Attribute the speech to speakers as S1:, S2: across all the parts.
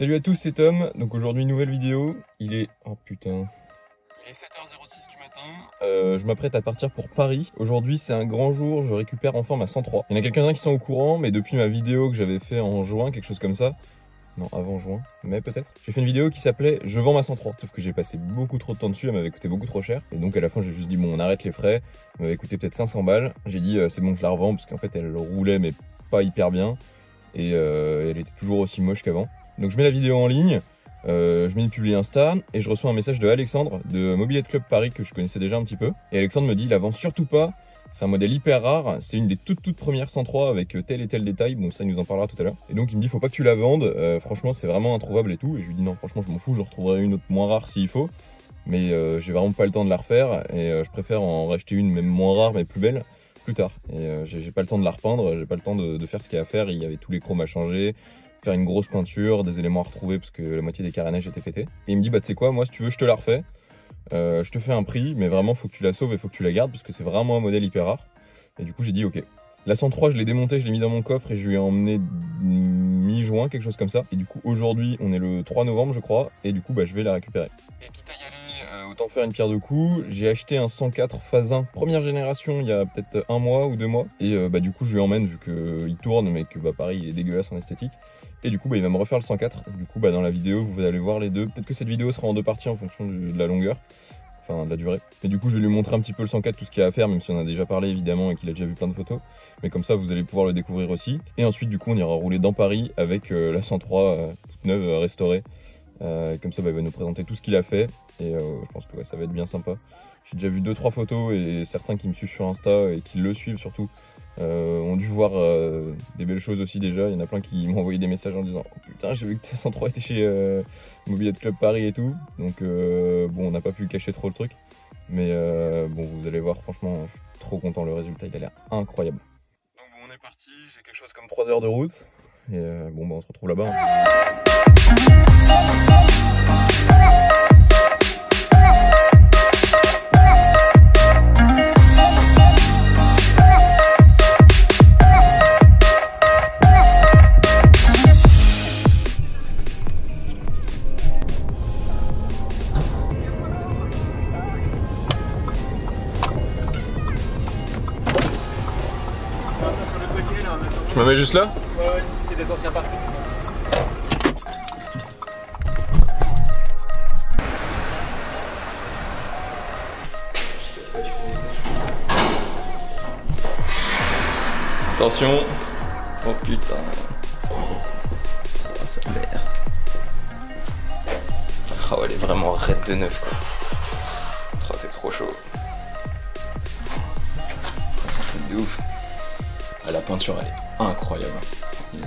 S1: Salut à tous, c'est Tom. Donc aujourd'hui nouvelle vidéo. Il est... Oh putain. Il est 7h06 du matin. Je m'apprête à partir pour Paris. Aujourd'hui c'est un grand jour, je récupère enfin ma 103. Il y en a quelques-uns qui sont au courant, mais depuis ma vidéo que j'avais fait en juin, quelque chose comme ça. Non, avant juin, mais peut-être. J'ai fait une vidéo qui s'appelait Je vends ma 103. Sauf que j'ai passé beaucoup trop de temps dessus, elle m'avait coûté beaucoup trop cher. Et donc à la fin j'ai juste dit bon on arrête les frais. Elle m'avait coûté peut-être 500 balles. J'ai dit c'est bon que je la revends parce qu'en fait elle roulait mais pas hyper bien. Et elle était toujours aussi moche qu'avant. Donc je mets la vidéo en ligne, je mets une publi Insta et je reçois un message de Alexandre de Mobilette Club Paris que je connaissais déjà un petit peu. Et Alexandre me dit il la vend surtout pas, c'est un modèle hyper rare, c'est une des toutes premières 103 avec tel et tel détail, bon ça il nous en parlera tout à l'heure. Et donc il me dit faut pas que tu la vendes, franchement c'est vraiment introuvable et tout. Et je lui dis non franchement je m'en fous, je retrouverai une autre moins rare s'il faut. Mais j'ai vraiment pas le temps de la refaire et je préfère en racheter une même moins rare mais plus belle plus tard. Et j'ai pas le temps de la repeindre, j'ai pas le temps de faire ce qu'il y a à faire, il y avait tous les chromes à changer. Faire une grosse peinture, des éléments à retrouver parce que la moitié des carénages étaient pétés. Et il me dit bah tu sais quoi, moi si tu veux je te la refais, je te fais un prix, mais vraiment faut que tu la sauves et faut que tu la gardes parce que c'est vraiment un modèle hyper rare. Et du coup j'ai dit ok. La 103 je l'ai démontée, je l'ai mis dans mon coffre et je lui ai emmené mi-juin, quelque chose comme ça. Et du coup aujourd'hui on est le 3 novembre je crois, et du coup bah je vais la récupérer. Et quitte à y aller, autant faire une pierre deux coups. J'ai acheté un 104 phase 1 première génération il y a peut-être un mois ou 2 mois. Et bah du coup je lui emmène vu qu'il tourne mais que bah pareil il est dégueulasse en esthétique. Et du coup bah, il va me refaire le 104. Du coup bah, dans la vidéo vous allez voir les deux. Peut-être que cette vidéo sera en deux parties en fonction de la longueur. Enfin de la durée. Et du coup je vais lui montrer un petit peu le 104, tout ce qu'il y a à faire, même si on a déjà parlé évidemment et qu'il a déjà vu plein de photos. Mais comme ça vous allez pouvoir le découvrir aussi. Et ensuite du coup on ira rouler dans Paris avec la 103 toute neuve restaurée. Comme ça bah, il va nous présenter tout ce qu'il a fait. Et je pense que ouais, ça va être bien sympa. J'ai déjà vu 2-3 photos et certains qui me suivent sur Insta et qui le suivent surtout ont dû voir des belles choses aussi déjà. Il y en a plein qui m'ont envoyé des messages en disant oh putain j'ai vu que ta 103 était chez Mobilette Club Paris et tout. Donc bon on n'a pas pu cacher trop le truc. Mais bon vous allez voir franchement je suis trop content, le résultat il a l'air incroyable. Donc bon on est parti, j'ai quelque chose comme 3 heures de route. Et bon bah on se retrouve là-bas. Je me mets juste là?
S2: Ouais, c'était des anciens parcs.
S1: Attention. Oh putain. Oh ça a l'air. Oh elle est vraiment raide de neuf quoi. Oh c'est trop chaud. C'est un truc de ouf. Ah, la peinture elle est incroyable.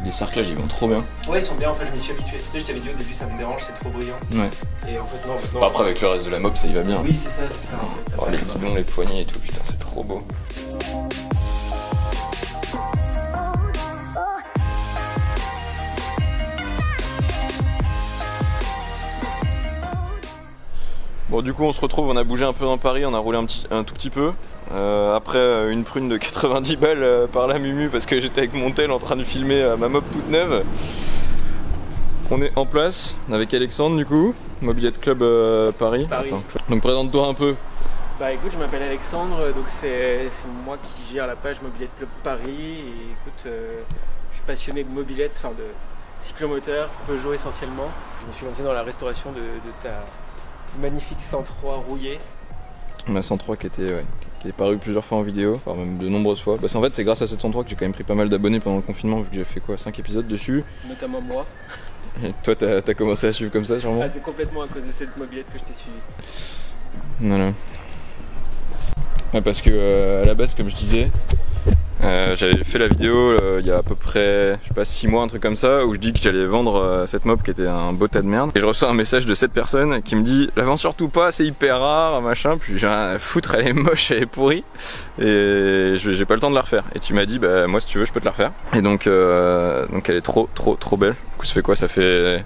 S1: Les cerclages ils vont trop bien.
S2: Ouais ils sont bien en fait, je m'y suis habitué. Tu sais je t'avais dit au début ça me dérange, c'est trop brillant.
S1: Ouais.
S2: Et en fait non.
S1: Bah, après avec le reste de la mob ça y va bien.
S2: Oui c'est ça en fait.
S1: Oh, les guidons, les poignées et tout, putain c'est trop beau. Bon du coup on se retrouve, on a bougé un peu dans Paris, on a roulé un tout petit peu. Après une prune de 90 balles par la Mumu parce que j'étais avec mon tel en train de filmer ma mob toute neuve. On est en place avec Alexandre du coup, Mobilette Club Paris. Attends, donc présente-toi un peu.
S2: Bah écoute je m'appelle Alexandre, donc c'est moi qui gère la page Mobilette Club Paris. Et écoute je suis passionné de mobilette, enfin de cyclomoteur, Peugeot essentiellement. Je me suis lancé dans la restauration de ta magnifique 103 rouillée.
S1: Ma 103 qui est parue plusieurs fois en vidéo, enfin même de nombreuses fois. Bah, en fait c'est grâce à cette 103 que j'ai quand même pris pas mal d'abonnés pendant le confinement vu que j'ai fait quoi 5 épisodes dessus.
S2: Notamment moi.
S1: Et toi t'as commencé à suivre comme ça sûrement?
S2: Ah c'est complètement à cause de cette mobilette que je t'ai suivi.
S1: Voilà. Ouais, parce que à la base comme je disais, j'avais fait la vidéo il y a à peu près, je sais pas 6 mois, un truc comme ça, où je dis que j'allais vendre cette mob qui était un beau tas de merde. Et je reçois un message de cette personne qui me dit la vends surtout pas, c'est hyper rare, machin. Puis j'ai rien à foutre, elle est moche, elle est pourrie. Et j'ai pas le temps de la refaire. Et tu m'as dit bah moi si tu veux je peux te la refaire. Et donc elle est trop belle. Du coup ça fait quoi? Ça fait...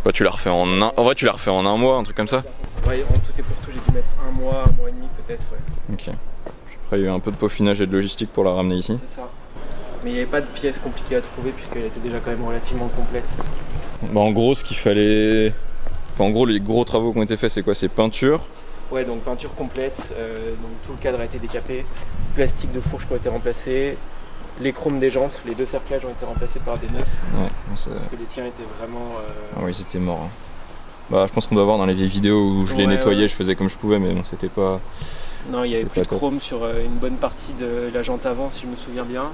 S1: Bah, tu l'as refait en un... En vrai tu l'as refait en un mois, un truc comme ça?
S2: Ouais en tout et pour tout j'ai dû mettre un mois et demi peut-être ouais.
S1: Ok. Après il y a eu un peu de peaufinage et de logistique pour la ramener ici.
S2: C'est ça. Mais il n'y avait pas de pièces compliquées à trouver puisqu'elle était déjà quand même relativement complète.
S1: Bah en gros ce qu'il fallait... Enfin en gros les gros travaux qui ont été faits c'est quoi? C'est peinture?
S2: Ouais, donc peinture complète, donc tout le cadre a été décapé, plastique de fourche qui ont été remplacés, les chromes des jantes, les 2 cerclages ont été remplacés par des neufs.
S1: Ouais,
S2: parce que les tiens étaient vraiment...
S1: Ah oui, c'était mort. Hein. Bah je pense qu'on doit voir dans les vieilles vidéos où je les nettoyais, je faisais comme je pouvais, mais bon c'était pas...
S2: Non, il y avait plus de chrome sur une bonne partie de la jante avant, si je me souviens bien.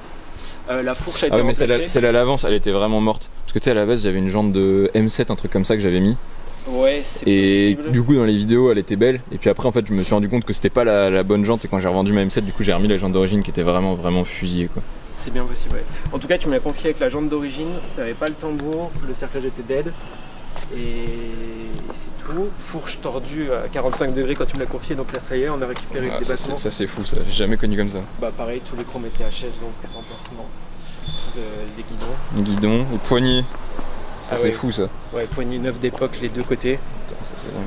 S2: La fourche a été remplacée.
S1: Mais celle à l'avance, elle était vraiment morte. Parce que tu sais, à la base, j'avais une jante de M7, un truc comme ça que j'avais mis.
S2: Ouais, c'est
S1: Et
S2: possible.
S1: Du coup, dans les vidéos, elle était belle. Et puis après, en fait, je me suis rendu compte que c'était pas la bonne jante. Et quand j'ai revendu ma M7, du coup, j'ai remis la jante d'origine qui était vraiment fusillée, quoi.
S2: C'est bien possible, ouais. En tout cas, tu me l'as confié avec la jante d'origine. T'avais pas le tambour, le cerclage était dead. Et c'est tout. Fourche tordue à 45 degrés quand tu me l'as confié, donc là ça y est, on a récupéré le débattement.
S1: Ça c'est fou, ça, j'ai jamais connu comme ça.
S2: Bah pareil, tous les chromes étaient HS, donc remplacement des guidons.
S1: Les guidons, les poignées, ça c'est
S2: ouais.
S1: fou ça.
S2: Ouais, poignées neuves d'époque, les 2 côtés.
S1: Putain, ça c'est dingue.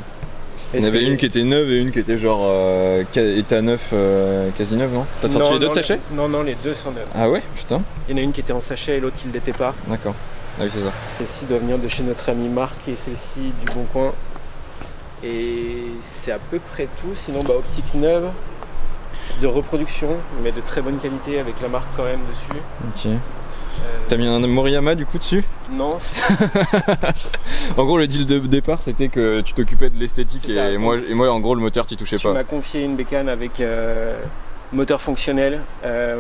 S1: Il y en avait une qui était neuve et une qui était genre état neuf, quasi neuve, non? T'as sorti les 2 de sachet?
S2: Non, les 2 sont neuves.
S1: Ah ouais, putain.
S2: Il y en a une qui était en sachet et l'autre qui ne l'était pas.
S1: D'accord. Ah oui, c'est ça.
S2: Celle-ci doit venir de chez notre ami Marc et celle-ci du Bon Coin. Et c'est à peu près tout. Sinon, bah, optique neuve, de reproduction, mais de très bonne qualité avec la marque quand même dessus.
S1: Ok. T'as mis un Moriyama du coup dessus?
S2: Non.
S1: En gros, le deal de départ c'était que tu t'occupais de l'esthétique et moi en gros le moteur t'y touchais pas.
S2: Tu m'as confié une bécane avec moteur fonctionnel.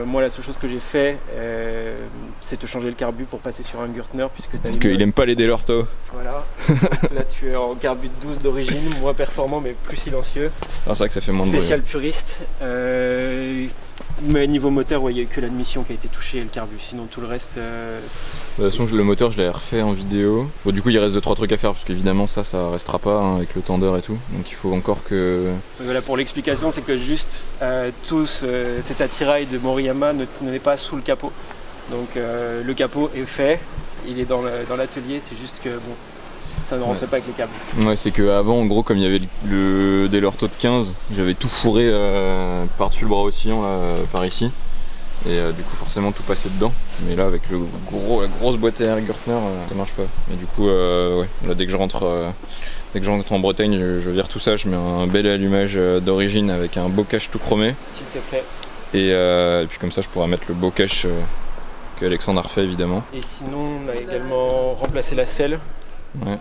S2: Moi la seule chose que j'ai fait c'est de changer le carbu pour passer sur un Gürtner puisque
S1: parce qu'il aime pas les Delorto.
S2: Voilà. Donc là tu es en carbu 12 d'origine, moins performant mais plus silencieux.
S1: Ah, c'est vrai que ça fait moins de bruit.
S2: Spécial puriste. Mais niveau moteur, il n'y a eu que l'admission qui a été touchée et le carbu. Sinon tout le reste...
S1: De toute façon le moteur je l'avais refait en vidéo. Bon du coup il reste 2-3 trucs à faire parce qu'évidemment ça restera pas hein, avec le tendeur et tout. Donc il faut encore que...
S2: Voilà, pour l'explication c'est que juste cet attirail de Moriyama n'est pas sous le capot. Donc le capot est fait, il est dans l'atelier, c'est juste que bon, ça ne rentrait pas avec les câbles. Ouais,
S1: c'est que avant en gros comme il y avait le Delorto de 15, j'avais tout fourré par-dessus le bras oscillant là, par ici. Et du coup forcément tout passait dedans. Mais là avec la grosse boîte à air Gürtner, ça marche pas. Et du coup ouais, là dès que je rentre en Bretagne, je vire tout ça, je mets un bel allumage d'origine avec un bocage tout chromé.
S2: S'il te plaît.
S1: Et puis comme ça je pourrais mettre le bocage que Alexandre a refait évidemment.
S2: Et sinon on a également remplacé la selle.
S1: Ouais.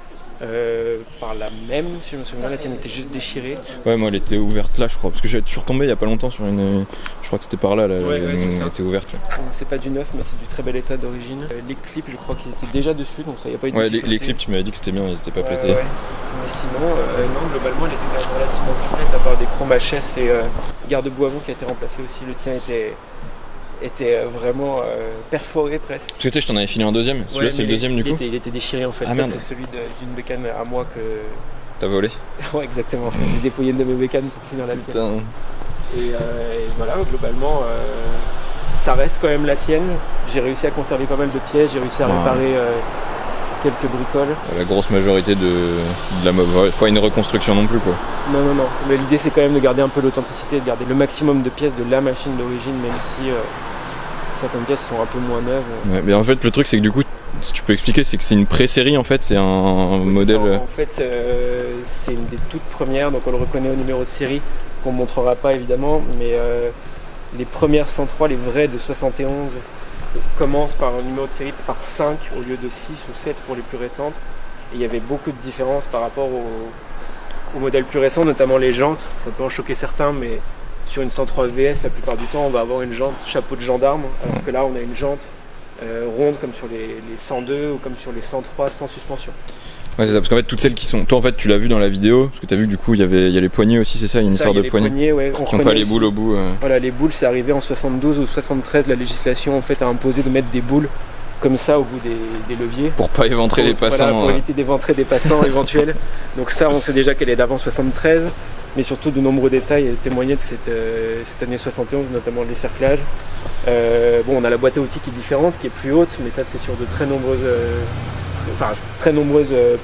S2: Par la même, si je me souviens, la tienne était juste déchirée.
S1: Ouais, moi elle était ouverte là, je crois. Parce que je suis retombé il y a pas longtemps sur une. Je crois que c'était par là, elle était ouverte là.
S2: C'est pas du neuf, mais c'est du très bel état d'origine. Les clips, je crois qu'ils étaient déjà dessus, donc ça y a pas eu de
S1: difficulté. Ouais, les clips, tu m'avais dit que c'était bien, ils étaient pas pétés. Ouais.
S2: Mais sinon, non, globalement, elle était quand même relativement complète, à part des chromes HS et garde-boue avant qui a été remplacé aussi. Le tien était vraiment perforé presque.
S1: Parce que tu sais, je t'en avais filé un deuxième. Celui-là, c'est le deuxième du coup.
S2: Il était déchiré en fait.
S1: Ah,
S2: c'est celui d'une bécane à moi que.
S1: T'as volé?
S2: Ouais, exactement. J'ai dépouillé une de mes bécanes pour finir la tienne. Et voilà, globalement, ça reste quand même la tienne. J'ai réussi à conserver pas mal de pièces, j'ai réussi à réparer quelques bricoles. La grosse majorité de la mauvaise. Soit une reconstruction non plus quoi. Non. Mais l'idée c'est quand même de garder un peu l'authenticité, de garder le maximum de pièces de la machine d'origine, même si certaines pièces sont un peu moins neuves. Ouais, mais en fait le truc c'est que du coup, si tu peux expliquer, c'est que c'est une pré-série en fait, c'est un modèle... Ça, en fait c'est une des toutes premières, donc on le reconnaît au numéro de série, qu'on ne montrera pas évidemment, mais les premières 103, les vraies de 71, commencent par un numéro de série par 5 au lieu de 6 ou 7 pour les plus récentes. Et il y avait beaucoup de différences par rapport aux modèles plus récents, notamment les jantes. Ça peut en choquer certains, mais sur une 103 VS, la plupart du temps, on va avoir une jante chapeau de gendarme, alors que là, on a une jante ronde comme sur les 102 ou comme sur les 103 sans suspension. Ouais, c'est ça, parce qu'en fait, toutes celles qui sont... Toi, en fait, tu l'as vu dans la vidéo, parce que tu as vu que du coup, il y a les poignées aussi, c'est ça, il y a une histoire de poignées. Ouais, qui n'ont pas les boules au bout. Voilà, les boules, c'est arrivé en 72 ou 73, la législation en fait a imposé de mettre des boules comme ça au bout des leviers. Pour pas éventrer les passants. Voilà, pour éviter d'éventrer des passants éventuels. Donc ça, on sait déjà qu'elle est d'avant 73, mais surtout de nombreux détails témoignaient de cette année 71, notamment les cerclages. Bon, on a la boîte à outils qui est différente, qui est plus haute, mais ça c'est sur de très nombreuses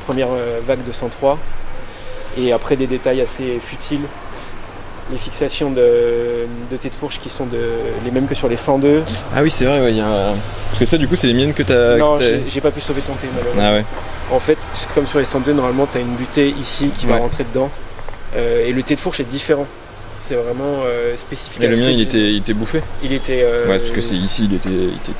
S2: premières vagues de 103. Et après des détails assez futiles, les fixations de tête de fourche qui sont les mêmes que sur les 102.
S1: Ah oui, c'est vrai, ouais, parce que ça, du coup, c'est les miennes que t'as.
S2: Non, j'ai pas pu sauver ton thé, malheureusement.
S1: Ah ouais.
S2: En fait, comme sur les 102, normalement, t'as une butée ici qui va rentrer dedans. Et le thé de fourche est différent. C'est vraiment spécifique.
S1: Et le mien, il était bouffé.
S2: Il était.
S1: Ouais, parce que c'est ici, il était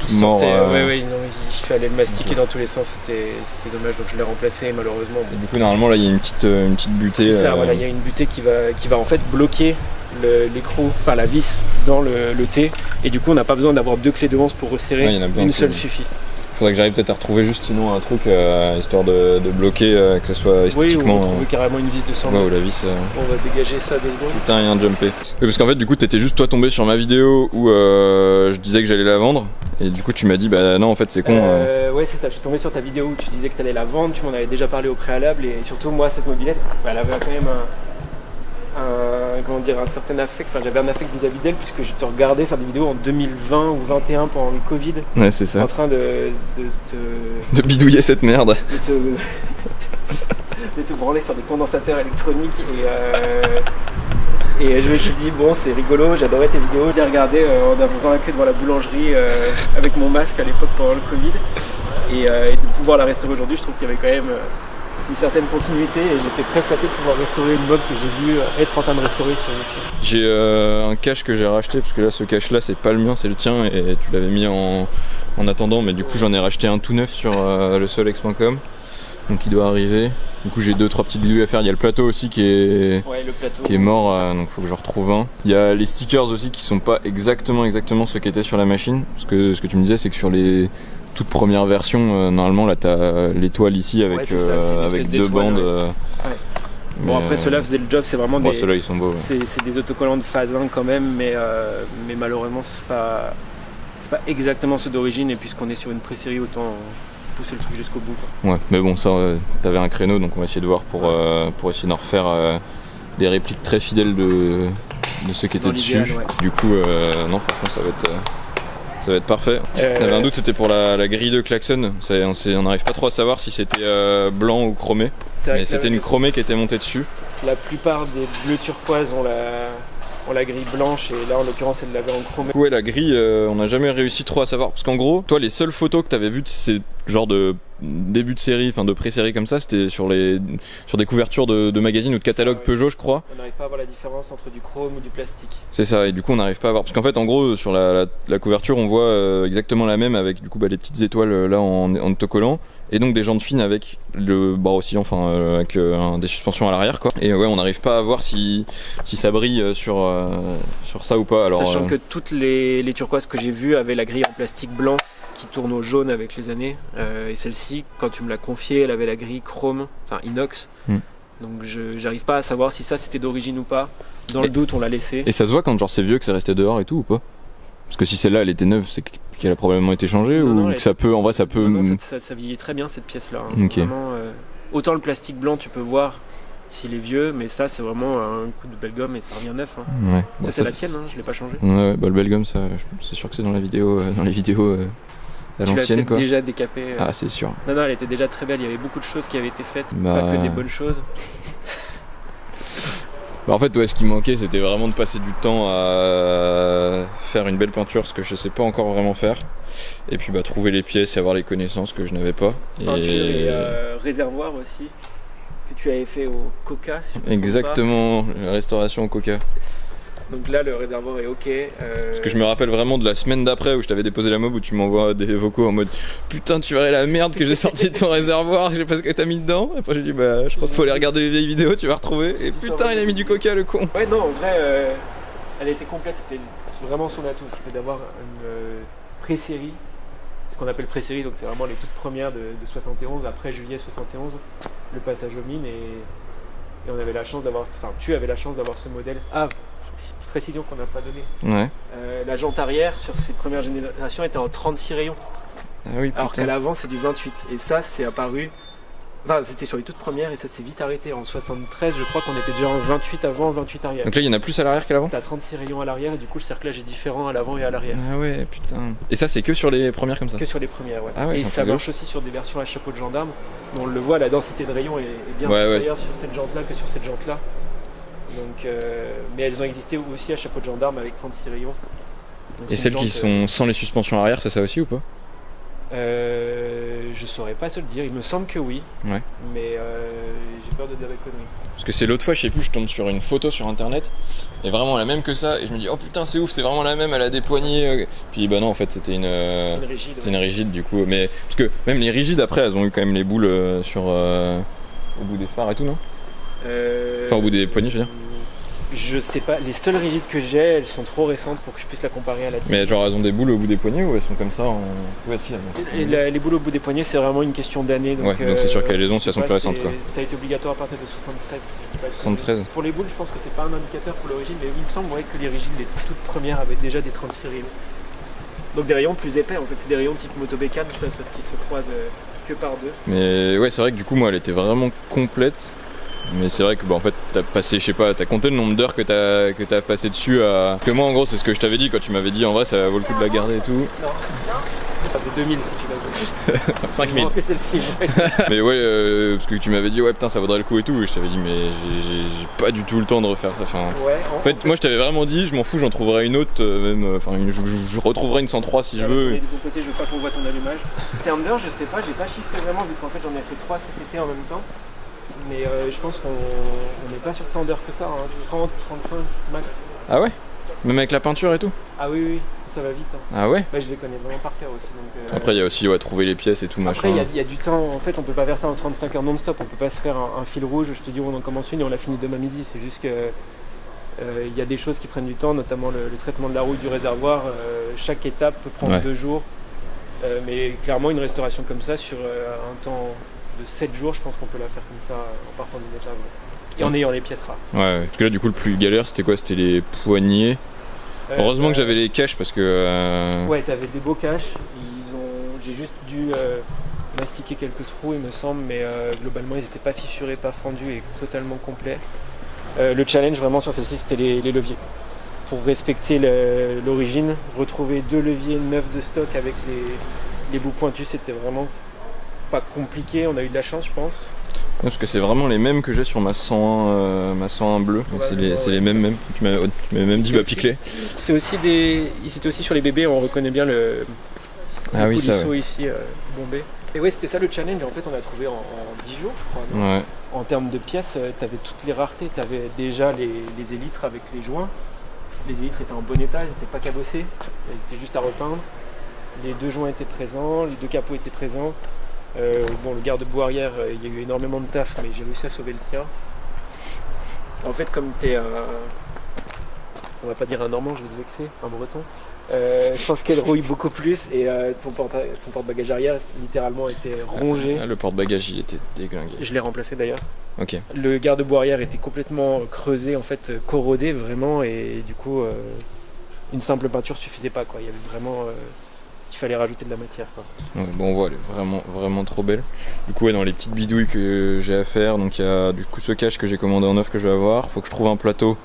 S1: tout mort.
S2: Ouais, non, il fallait le mastiquer dans tous les sens. C'était dommage, donc je l'ai remplacé malheureusement.
S1: Et du coup, normalement, là, il y a une petite butée.
S2: C'est ça, voilà, il y a une butée qui va en fait bloquer l'écrou, enfin la vis dans le thé. Et du coup, on n'a pas besoin d'avoir deux clés de hanse pour resserrer. Une seule suffit.
S1: Faudrait que j'arrive peut-être à retrouver juste sinon un truc histoire de bloquer que ce soit esthétiquement.
S2: Oui, ou trouver carrément une vis de 100.
S1: Ouais, ou la vis.
S2: On va dégager ça 2 secondes.
S1: Putain, rien jumpé. Oui, parce qu'en fait, du coup, t'étais juste toi tombé sur ma vidéo où je disais que j'allais la vendre. Et du coup, tu m'as dit, bah non, en fait, c'est con.
S2: Ouais, c'est ça. Je suis tombé sur ta vidéo où tu disais que t'allais la vendre. Tu m'en avais déjà parlé au préalable. Et surtout, moi, cette mobilette, elle avait quand même un certain affect. Enfin, j'avais un affect vis-à-vis d'elle puisque je te regardais faire des vidéos en 2020 ou 2021 pendant le Covid.
S1: Ouais, c'est ça.
S2: En train de
S1: bidouiller cette merde.
S2: De te branler sur des condensateurs électroniques et je me suis dit bon, c'est rigolo, j'adorais tes vidéos. Je les regardais en faisant la queue devant la boulangerie avec mon masque à l'époque pendant le Covid et de pouvoir la restaurer aujourd'hui, je trouve qu'il y avait quand même une certaine continuité et j'étais très flatté de pouvoir restaurer une mob que j'ai vu être en train de restaurer sur YouTube.
S1: J'ai un cache que j'ai racheté parce que là, ce cache là, c'est pas le mien, c'est le tien et tu l'avais mis en attendant, mais du coup, j'en ai racheté un tout neuf sur lesolex.com. Donc il doit arriver. Du coup j'ai 2-3 petites vidéos à faire. Il y a le plateau aussi qui est mort, donc faut que je retrouve un. Il y a les stickers aussi qui sont pas exactement ce qui était sur la machine. Parce que ce que tu me disais, c'est que sur les toutes premières versions, normalement là t'as l'étoile ici avec, avec 2 bandes.
S2: Bon, après ceux-là faisaient le job, c'est vraiment des.
S1: Ceux-là ils sont beaux.
S2: C'est des autocollants de phase 1 quand même, mais malheureusement c'est pas exactement ceux d'origine, et puisqu'on est sur une pré-série, autant pousser le truc jusqu'au bout, quoi. Ouais, mais bon, ça, t'avais un créneau, donc on va essayer de voir pour essayer d'en refaire des répliques très fidèles de ceux qui étaient dessus. Ouais. Du coup, non, franchement, ça va être parfait. T'avais un doute, c'était pour la grille de klaxon. On n'arrive pas trop à savoir si c'était blanc ou chromé. Mais c'était une chromée qui était montée dessus. La plupart des bleus turquoise ont la grille blanche, et là en l'occurrence elle l'avait en chromé. Ouais, la grille, on n'a jamais réussi trop à savoir, parce qu'en gros, toi les seules photos que t'avais vues de ces genres de début de série, enfin de pré-série comme ça, c'était sur des couvertures de magazines ou de catalogues Peugeot, je crois. On n'arrive pas à voir la différence entre du chrome ou du plastique. C'est ça, et du coup on n'arrive pas à voir, parce qu'en fait en gros sur la couverture on voit exactement la même avec du coup les petites étoiles là en autocollant, et donc des jantes fines avec le bras oscillant, enfin avec des suspensions à l'arrière, quoi. Et ouais, on n'arrive pas à voir si ça brille sur ça ou pas. Alors, sachant que toutes les turquoises que j'ai vues avaient la grille en plastique blanc qui tourne au jaune avec les années, et celle-ci, quand tu me l'as confiée, elle avait la grille chrome, enfin inox. Donc j'arrive pas à savoir si ça c'était d'origine ou pas. Dans le doute, on l'a laissé. Et ça se voit quand genre c'est vieux que c'est resté dehors et tout ou pas? Parce que si celle-là elle était neuve, c'est qu'elle a probablement été changée, ou que ça peut, en vrai ça peut. Non, ça vieillit très bien cette pièce-là. Hein. Okay. Vraiment, autant le plastique blanc tu peux voir s'il est vieux, mais ça c'est vraiment un coup de belle gomme et ça revient neuf. Hein. Ouais. Ça c'est la tienne, hein, je l'ai pas changé. Ouais, bah le belle gomme, ça, c'est sûr que c'est dans les vidéos à l'ancienne, quoi. Déjà décapé. Ah, c'est sûr. Non, elle était déjà très belle. Il y avait beaucoup de choses qui avaient été faites, pas que des bonnes choses. Bah en fait, ouais, ce qui manquait, c'était vraiment de passer du temps à faire une belle peinture, ce que je sais pas encore vraiment faire. Et puis trouver les pièces et avoir les connaissances que je n'avais pas. Peinture et réservoir aussi, que tu avais fait au Coca. Si exactement, la restauration au Coca. Donc là, le réservoir est ok. Parce que je me rappelle vraiment de la semaine d'après où je t'avais déposé la mob, où tu m'envoies des vocaux en mode putain, tu verrais la merde que j'ai sorti de ton réservoir, je sais pas ce que t'as mis dedans. Et après j'ai dit bah je crois qu'il faut aller regarder les vieilles vidéos, tu vas retrouver. Et putain, il a mis du Coca, le con. Ouais, non, en vrai, elle était complète. C'était vraiment son atout, c'était d'avoir une pré-série, ce qu'on appelle pré-série, donc c'est vraiment les toutes premières de 71, après juillet 71, le passage aux mines, et on avait la chance d'avoir, enfin tu avais la chance d'avoir ce modèle. Ah, précision qu'on n'a pas donnée. Ouais. La jante arrière sur ces premières générations était en 36 rayons. Ah oui, alors qu'à l'avant c'est du 28. Et ça c'est apparu. Enfin, c'était sur les toutes premières et ça s'est vite arrêté. En 73, je crois qu'on était déjà en 28 avant, 28 arrière. Donc là il y en a plus à l'arrière qu'à l'avant. T'as 36 rayons à l'arrière et du coup le cerclage est différent à l'avant et à l'arrière. Ah ouais, putain. Et ça c'est que sur les premières comme ça? Que sur les premières, ouais. Ah ouais, et ça marche aussi sur des versions à chapeau de gendarme. On le voit, la densité de rayons est bien supérieure sur cette jante là que sur cette jante là. Donc, mais elles ont existé aussi à chapeau de gendarme avec 36 rayons. Donc,
S1: et celles qui sont sans les suspensions arrière, c'est ça aussi ou pas?
S2: Je saurais pas te le dire, il me semble que oui.
S1: Ouais.
S2: Mais j'ai peur de dire des conneries.
S1: Parce que c'est l'autre fois, je sais plus, je tombe sur une photo sur internet, et vraiment la même que ça, et je me dis oh putain c'est ouf, c'est vraiment la même, elle a des poignées. Puis bah non, en fait c'était une
S2: rigide.
S1: C'était une rigide du coup, mais parce que même les rigides après, elles ont eu quand même les boules sur au bout des phares et tout, non? Enfin au bout des poignées, je veux dire.
S2: Je sais pas, les seules rigides que j'ai, elles sont trop récentes pour que je puisse la comparer à la tienne.
S1: Mais genre elles ont des boules au bout des poignets ou elles sont comme ça en... Ouais, si,
S2: et les boules au bout des poignets, c'est vraiment une question d'année. Donc,
S1: ouais, donc c'est sûr qu'elles les ont si elles sont plus récentes quoi.
S2: Ça a été obligatoire à partir de 73.
S1: 73.
S2: Pour les boules, je pense que c'est pas un indicateur pour l'origine, mais il me semble que les rigides, les toutes premières, avaient déjà des 36 rayons. Donc des rayons plus épais, en fait, c'est des rayons type motobécane, sauf qu'ils se croisent que par deux.
S1: Mais ouais, c'est vrai que du coup, moi, elle était vraiment complète. Mais c'est vrai que bah, en fait t'as passé, je sais pas, t'as compté le nombre d'heures que t'as passé dessus à... Que moi en gros c'est ce que je t'avais dit quand tu m'avais dit en vrai ça vaut le coup de la garder et tout.
S2: Non, ça fait 2000 si tu l'as vu.
S1: 5000.
S2: Que celle-ci.
S1: Mais ouais, parce que tu m'avais dit ouais putain ça vaudrait le coup et tout, et je t'avais dit mais j'ai pas du tout le temps de refaire ça. Enfin,
S2: ouais,
S1: en fait moi je t'avais vraiment dit je m'en fous, j'en trouverai une autre, même, enfin je retrouverai une 103 si je veux.
S2: Mais de mon côté je veux pas qu'on voit ton allumage. En termes d'heures je sais pas, j'ai pas chiffré vraiment vu qu'en fait j'en ai fait 3 cet été en même temps. Mais je pense qu'on n'est pas sur tant d'heures que ça, hein. 30, 35 max.
S1: Ah ouais? Même avec la peinture et tout?
S2: Ah oui, oui, ça va vite. Hein.
S1: Ah ouais?
S2: Bah, je les connais vraiment par cœur aussi. Donc,
S1: après il y a aussi trouver les pièces et tout machin.
S2: Après il y a du temps, en fait on peut pas faire ça en 35 heures non-stop, on peut pas se faire un fil rouge, je te dis on en commence une et on l'a fini demain midi, c'est juste que il y a des choses qui prennent du temps, notamment le traitement de la rouille du réservoir, chaque étape peut prendre 2 jours, mais clairement une restauration comme ça sur un temps de 7 jours, je pense qu'on peut la faire comme ça en partant d'une étape et en ayant les pièces rares.
S1: Ouais, parce que là du coup le plus galère c'était quoi? C'était les poignées. Heureusement que j'avais les caches parce que...
S2: Ouais, t'avais des beaux caches, j'ai juste dû mastiquer quelques trous il me semble, mais globalement ils n'étaient pas fissurés, pas fendus et totalement complets. Le challenge vraiment sur celle-ci c'était les leviers. Pour respecter l'origine, retrouver 2 leviers neufs de stock avec les bouts pointus, c'était vraiment pas compliqué, on a eu de la chance je pense.
S1: Ouais, parce que c'est vraiment les mêmes que j'ai sur ma 101 bleue, c'est les mêmes. Tu m'avais même dit pique-les.
S2: C'était aussi sur les bébés, on reconnaît bien le coulisseau ici bombé. Et ouais, c'était ça le challenge, en fait on a trouvé en 10 jours je crois. Non, ouais. En termes de pièces, t'avais toutes les raretés, t'avais déjà les élytres avec les joints. Les élytres étaient en bon état, ils n'étaient pas cabossés, ils étaient juste à repeindre. Les 2 joints étaient présents, les 2 capots étaient présents. Bon, le garde-boue arrière, il y a eu énormément de taf, mais j'ai réussi à sauver le tien. En fait, comme t'es on va pas dire un Normand, je vais te vexer, un Breton, je pense qu'elle rouille beaucoup plus et ton porte-bagages arrière littéralement était rongé.
S1: Ah, le porte-bagages il était déglingué.
S2: Je l'ai remplacé d'ailleurs.
S1: Ok.
S2: Le garde-boue arrière était complètement creusé, en fait corrodé vraiment, et du coup une simple peinture suffisait pas quoi. Il y avait vraiment il fallait rajouter de la matière quoi.
S1: Ouais, bon on voit, elle est vraiment trop belle. Du coup dans les petites bidouilles que j'ai à faire, donc il y a du coup ce cache que j'ai commandé en neuf que je vais avoir, faut que je trouve un plateau.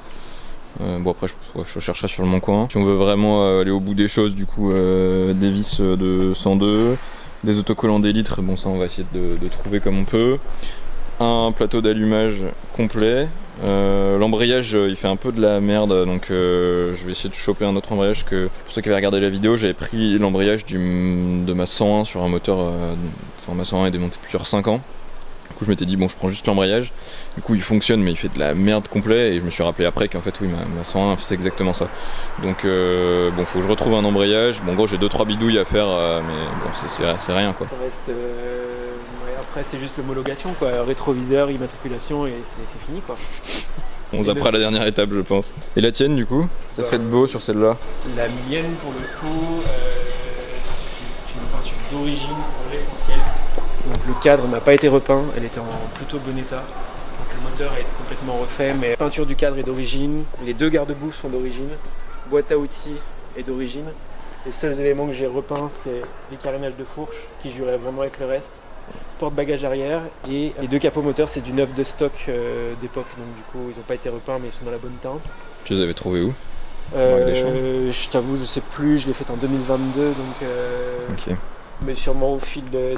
S1: Bon après je chercherai sur le Mon Coin. Si on veut vraiment aller au bout des choses, du coup des vis de 102, des autocollants d'élytres, bon ça on va essayer de trouver comme on peut. Un plateau d'allumage complet. L'embrayage il fait un peu de la merde, donc je vais essayer de choper un autre embrayage, que pour ceux qui avaient regardé la vidéo j'avais pris l'embrayage de ma 101 sur un moteur, enfin ma 101 est démontée depuis 5 ans. Du coup je m'étais dit bon je prends juste l'embrayage, du coup il fonctionne mais il fait de la merde complet, et je me suis rappelé après qu'en fait oui ma 101 c'est exactement ça. Donc bon faut que je retrouve un embrayage, bon en gros j'ai 2-3 bidouilles à faire, mais bon c'est rien quoi.
S2: Ça reste, après c'est juste l'homologation quoi, rétroviseur, immatriculation et c'est fini quoi.
S1: On zappera la dernière étape je pense. Et la tienne du coup? T'as fait de beau sur celle-là?
S2: La mienne pour le coup c'est une peinture d'origine pour l'essentiel. Donc le cadre n'a pas été repeint, elle était en plutôt bon état. Donc le moteur a été complètement refait, mais la peinture du cadre est d'origine, les 2 garde-boue sont d'origine, boîte à outils est d'origine. Les seuls éléments que j'ai repeints c'est les carénages de fourche qui juraient vraiment avec le reste, porte-bagages arrière, et les 2 capots moteurs c'est du neuf de stock d'époque, donc du coup ils n'ont pas été repeints mais ils sont dans la bonne teinte.
S1: Tu les avais trouvés où?
S2: Je t'avoue je sais plus, je l'ai fait en 2022 donc
S1: ok.
S2: Mais sûrement au fil de...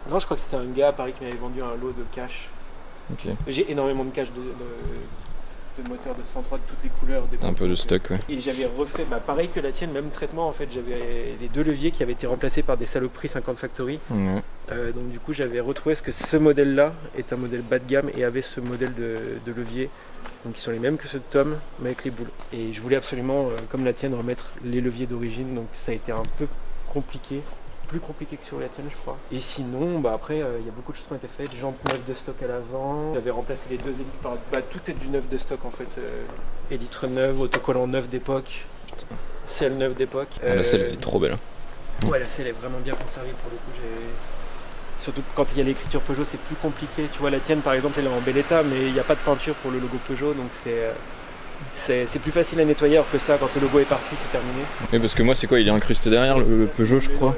S2: Non, je crois que c'était un gars à Paris qui m'avait vendu un lot de cash.
S1: Okay.
S2: J'ai énormément de cash de moteurs de 103 de toutes les couleurs.
S1: Un peu de stock, ouais.
S2: Et j'avais refait, pareil que la tienne, même traitement en fait. J'avais les 2 leviers qui avaient été remplacés par des saloperies 50 Factory.
S1: Ouais.
S2: Donc du coup j'avais retrouvé ce que ce modèle-là est un modèle bas de gamme et avait ce modèle de levier. Donc qui sont les mêmes que ceux de Tom, mais avec les boules. Et je voulais absolument, comme la tienne, remettre les leviers d'origine. Donc ça a été un peu compliqué. Plus compliqué que sur la tienne, je crois. Et sinon, après, il y a beaucoup de choses qui ont été faites. Jantes neuves de stock à l'avant. J'avais remplacé les 2 élites par... tout est du neuf de stock en fait. Élytre neuve, autocollant neuf d'époque. Selle neuve d'époque.
S1: La selle, elle est trop belle.
S2: Ouais, la selle est vraiment bien conservée pour le coup. Surtout quand il y a l'écriture Peugeot, c'est plus compliqué. Tu vois, la tienne, par exemple, elle est en bel état, mais il n'y a pas de peinture pour le logo Peugeot, donc c'est plus facile à nettoyer alors que ça, quand le logo est parti, c'est terminé.
S1: Oui, parce que moi, c'est quoi? Il est incrusté derrière le Peugeot, je crois.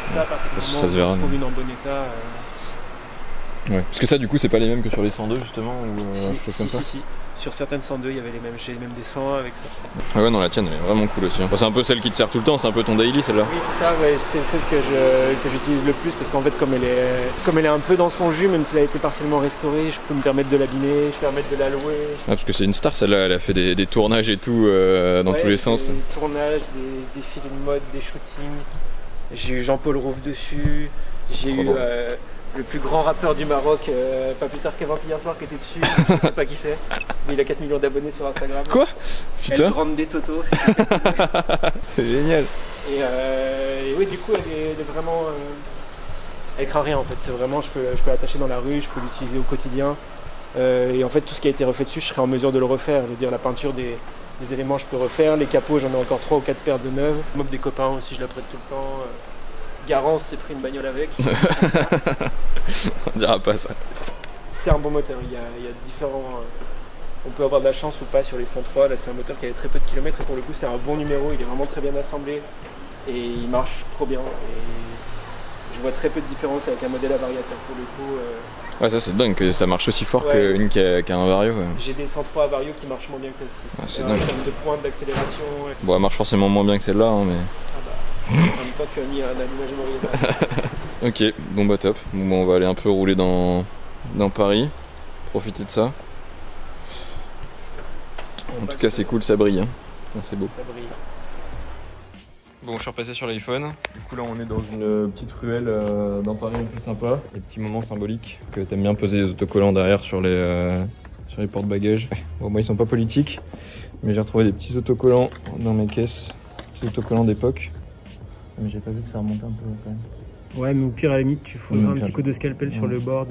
S2: Ça, à partir du moment
S1: ça se verra.
S2: où on trouve une en bon état.
S1: Ouais. Parce que ça, du coup, c'est pas les mêmes que sur les 102, justement, ou chose comme ça.
S2: Si. Sur certaines 102, il y avait les mêmes. J'ai même des 101 avec ça.
S1: Ah ouais, non, la tienne, elle est vraiment cool aussi. Enfin, c'est un peu celle qui te sert tout le temps, c'est un peu ton daily, celle-là.
S2: Oui, c'est ça, ouais, c'est celle que j'utilise le plus parce qu'en fait, comme elle est un peu dans son jus, même si elle a été partiellement restaurée, je peux me permettre de l'abîmer, je peux me permettre de la louer.
S1: Ah, parce que c'est une star, celle-là, elle a fait des tournages et tout dans tous les sens.
S2: Des tournages, des défilés de mode, des shootings. J'ai eu Jean-Paul Rouve dessus. J'ai eu le plus grand rappeur du Maroc, pas plus tard qu'avant-hier soir, qui était dessus. Je sais pas qui c'est, mais il a 4 millions d'abonnés sur Instagram.
S1: Quoi? Putain.
S2: Elle grande des Toto.
S1: C'est génial.
S2: Et oui, du coup, elle est vraiment. Elle craint rien en fait. C'est vraiment, je peux l'attacher dans la rue, je peux l'utiliser au quotidien. Et en fait, tout ce qui a été refait dessus, je serai en mesure de le refaire. Je veux dire, la peinture des éléments, je peux refaire. Les capots, j'en ai encore 3 ou 4 paires de neuves. Le mob des copains aussi, je la prête tout le temps. Garance s'est pris une bagnole avec.
S1: On dira pas ça.
S2: C'est un bon moteur. Il y a différents. On peut avoir de la chance ou pas sur les 103. Là, c'est un moteur qui avait très peu de kilomètres et pour le coup, c'est un bon numéro. Il est vraiment très bien assemblé et il marche trop bien. Et je vois très peu de différence avec un modèle à variateur pour le coup.
S1: Ouais, ça c'est dingue que ça marche aussi fort qu'une qui a un vario. Ouais.
S2: J'ai des 103 à vario qui marchent moins bien que celle-ci.
S1: Ah, c'est dingue.
S2: En termes de pointe, d'accélération. Ouais.
S1: Bon, elle marche forcément moins bien que celle-là, hein, mais.
S2: En même temps, tu as mis un allumage oriental.
S1: Ok, bon bah top. Bon, on va aller un peu rouler dans Paris. Profiter de ça. En tout cas, c'est cool, ça brille. Hein. C'est beau.
S2: Ça brille.
S1: Bon, je suis repassé sur l'iPhone. Du coup, là, on est dans une petite ruelle dans Paris un peu sympa. Des petits moments symboliques que t'aimes bien poser des autocollants derrière sur les porte-bagages. Bon, moi, ils sont pas politiques, mais j'ai retrouvé des petits autocollants dans mes caisses. Petits autocollants d'époque. Mais j'ai pas vu que ça remontait un peu quand même.
S2: Ouais, mais au pire, à la limite, tu fourras un petit coup de scalpel sur le bord